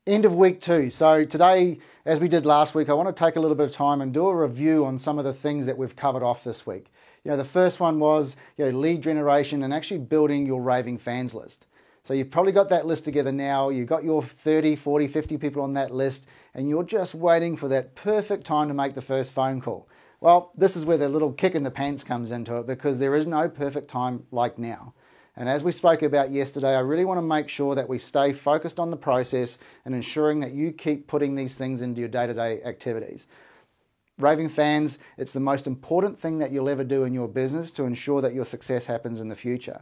End of week 2. So today, as we did last week, I want to take a little bit of time and do a review on some of the things that we've covered off this week. The first one was lead generation and actually building your raving fans list. So you've probably got that list together now. You've got your 30, 40, 50 people on that list, and you're just waiting for that perfect time to make the first phone call. Well, this is where the little kick in the pants comes into it, because there is no perfect time like now. And as we spoke about yesterday, I really want to make sure that we stay focused on the process and ensuring that you keep putting these things into your day-to-day activities. Raving fans, it's the most important thing that you'll ever do in your business to ensure that your success happens in the future.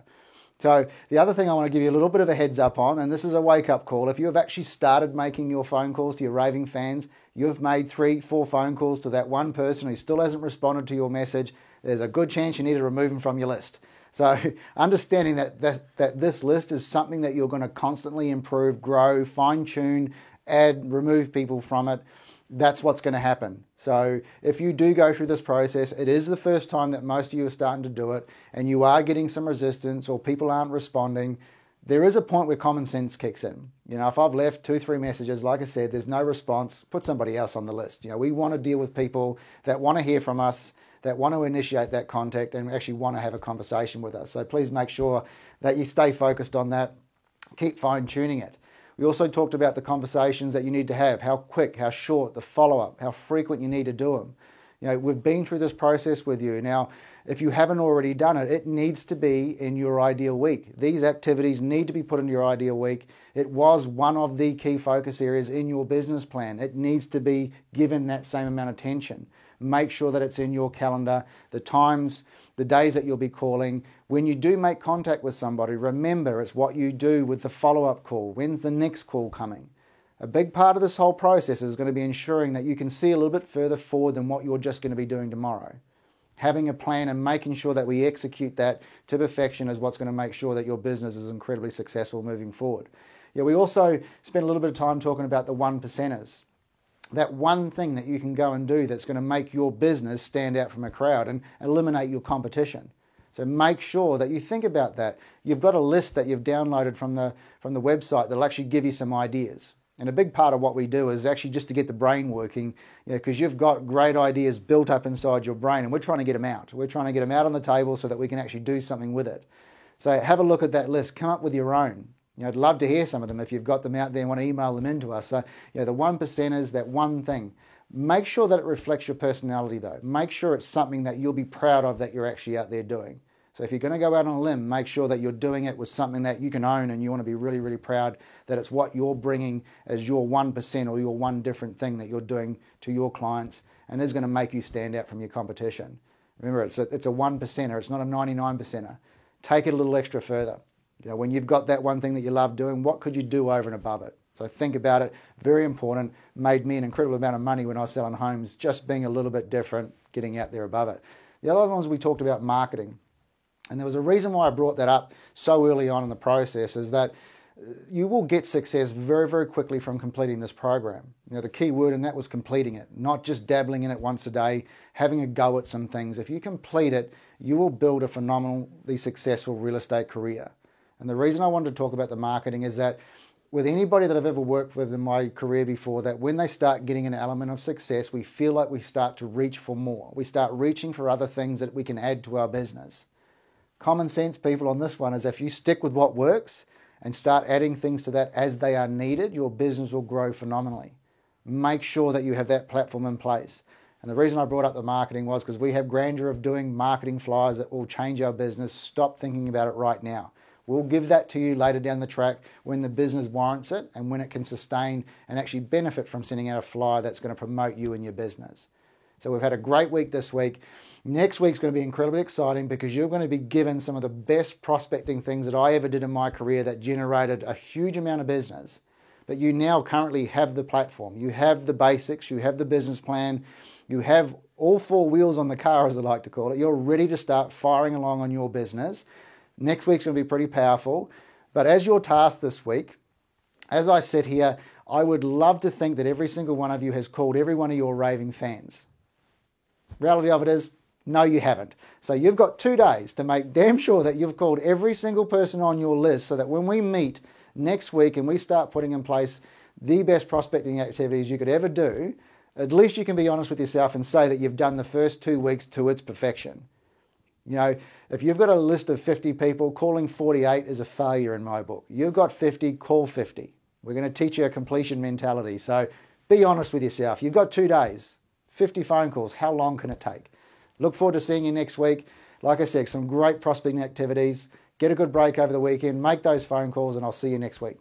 So the other thing I want to give you a little bit of a heads up on, and this is a wake-up call, if you have actually started making your phone calls to your raving fans, you've made 3-4 phone calls to that one person who still hasn't responded to your message, there's a good chance you need to remove them from your list. So understanding that this list is something that you're going to constantly improve, grow, fine-tune, add, remove people from it, that's what's going to happen. So if you do go through this process, it is the first time that most of you are starting to do it, and you are getting some resistance or people aren't responding, there is a point where common sense kicks in. If I've left 2-3 messages, like I said, there's no response, put somebody else on the list. We want to deal with people that want to hear from us, that want to initiate that contact and actually want to have a conversation with us. So please make sure that you stay focused on that, keep fine-tuning it. We also talked about the conversations that you need to have, how quick, how short, the follow-up, how frequent you need to do them. We've been through this process with you. Now, if you haven't already done it, it needs to be in your ideal week. These activities need to be put into your ideal week. It was one of the key focus areas in your business plan. It needs to be given that same amount of attention. Make sure that it's in your calendar, the times, the days that you'll be calling. When you do make contact with somebody, remember it's what you do with the follow-up call. When's the next call coming? A big part of this whole process is going to be ensuring that you can see a little bit further forward than what you're just going to be doing tomorrow. Having a plan and making sure that we execute that to perfection is what's going to make sure that your business is incredibly successful moving forward. We also spent a little bit of time talking about the 1%ers. That one thing that you can go and do that's going to make your business stand out from a crowd and eliminate your competition. So make sure that you think about that. You've got a list that you've downloaded from the website that'll actually give you some ideas. And a big part of what we do is actually just to get the brain working, because you've got great ideas built up inside your brain, and we're trying to get them out. We're trying to get them out on the table so that we can actually do something with it. So have a look at that list. Come up with your own. I'd love to hear some of them if you've got them out there and want to email them in to us. So, the 1%ers, that one thing. Make sure that it reflects your personality, though. Make sure it's something that you'll be proud of that you're actually out there doing. So if you're going to go out on a limb, make sure that you're doing it with something that you can own, and you want to be really, really proud that it's what you're bringing as your 1% or your one different thing that you're doing to your clients, and is going to make you stand out from your competition. Remember, it's a 1%er. It's not a 99%er. Take it a little extra further. When you've got that one thing that you love doing, what could you do over and above it? So think about it. Very important. Made me an incredible amount of money when I was selling homes, just being a little bit different, getting out there above it. The other ones we talked about marketing. And there was a reason why I brought that up so early on in the process, is that you will get success very, very quickly from completing this program. The key word in that was completing it, not just dabbling in it once a day, having a go at some things. If you complete it, you will build a phenomenally successful real estate career. And the reason I wanted to talk about the marketing is that with anybody that I've ever worked with in my career before, that when they start getting an element of success, we feel like we start to reach for more. We start reaching for other things that we can add to our business. Common sense, people, on this one is if you stick with what works and start adding things to that as they are needed, your business will grow phenomenally. Make sure that you have that platform in place. And the reason I brought up the marketing was because we have grandeur of doing marketing flyers that will change our business. Stop thinking about it right now. We'll give that to you later down the track when the business warrants it and when it can sustain and actually benefit from sending out a flyer that's going to promote you and your business. So we've had a great week this week. Next week's going to be incredibly exciting because you're going to be given some of the best prospecting things that I ever did in my career that generated a huge amount of business. But you now currently have the platform. You have the basics. You have the business plan. You have all 4 wheels on the car, as I like to call it. You're ready to start firing along on your business. Next week's going to be pretty powerful. But as your task this week, as I sit here, I would love to think that every single one of you has called every one of your raving fans. Reality of it is, no, you haven't. So you've got 2 days to make damn sure that you've called every single person on your list so that when we meet next week and we start putting in place the best prospecting activities you could ever do, at least you can be honest with yourself and say that you've done the first 2 weeks to its perfection. You know, if you've got a list of 50 people, calling 48 is a failure in my book. You've got 50, call 50. We're going to teach you a completion mentality. So be honest with yourself. You've got 2 days, 50 phone calls. How long can it take? Look forward to seeing you next week. Like I said, some great prospecting activities. Get a good break over the weekend. Make those phone calls and I'll see you next week.